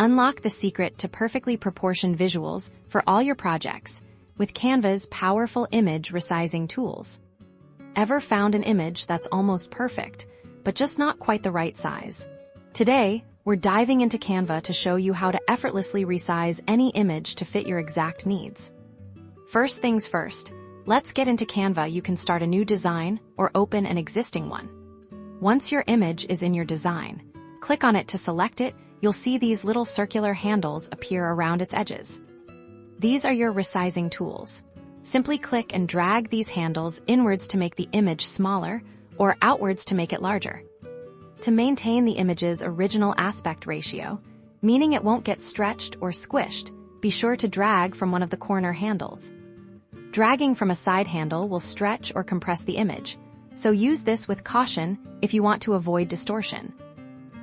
Unlock the secret to perfectly proportioned visuals for all your projects with Canva's powerful image resizing tools. Ever found an image that's almost perfect, but just not quite the right size? Today, we're diving into Canva to show you how to effortlessly resize any image to fit your exact needs. First things first, let's get into Canva. You can start a new design or open an existing one. Once your image is in your design, click on it to select it. You'll see these little circular handles appear around its edges. These are your resizing tools. Simply click and drag these handles inwards to make the image smaller or outwards to make it larger. To maintain the image's original aspect ratio, meaning it won't get stretched or squished, be sure to drag from one of the corner handles. Dragging from a side handle will stretch or compress the image, so use this with caution if you want to avoid distortion.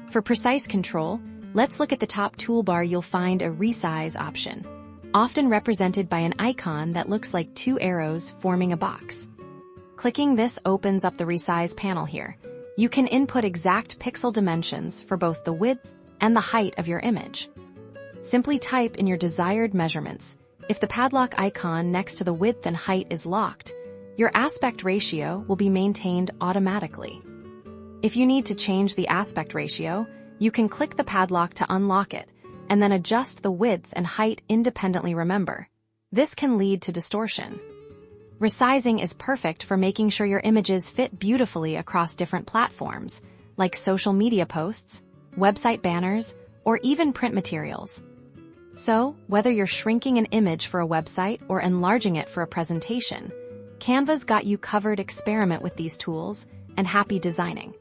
For precise control, let's look at the top toolbar. You'll find a Resize option, often represented by an icon that looks like two arrows forming a box. Clicking this opens up the Resize panel here. You can input exact pixel dimensions for both the width and the height of your image. Simply type in your desired measurements. If the padlock icon next to the width and height is locked, your aspect ratio will be maintained automatically. If you need to change the aspect ratio, you can click the padlock to unlock it, and then adjust the width and height independently. Remember, this can lead to distortion. Resizing is perfect for making sure your images fit beautifully across different platforms, like social media posts, website banners, or even print materials. So, whether you're shrinking an image for a website or enlarging it for a presentation, Canva's got you covered. Experiment with these tools, and happy designing.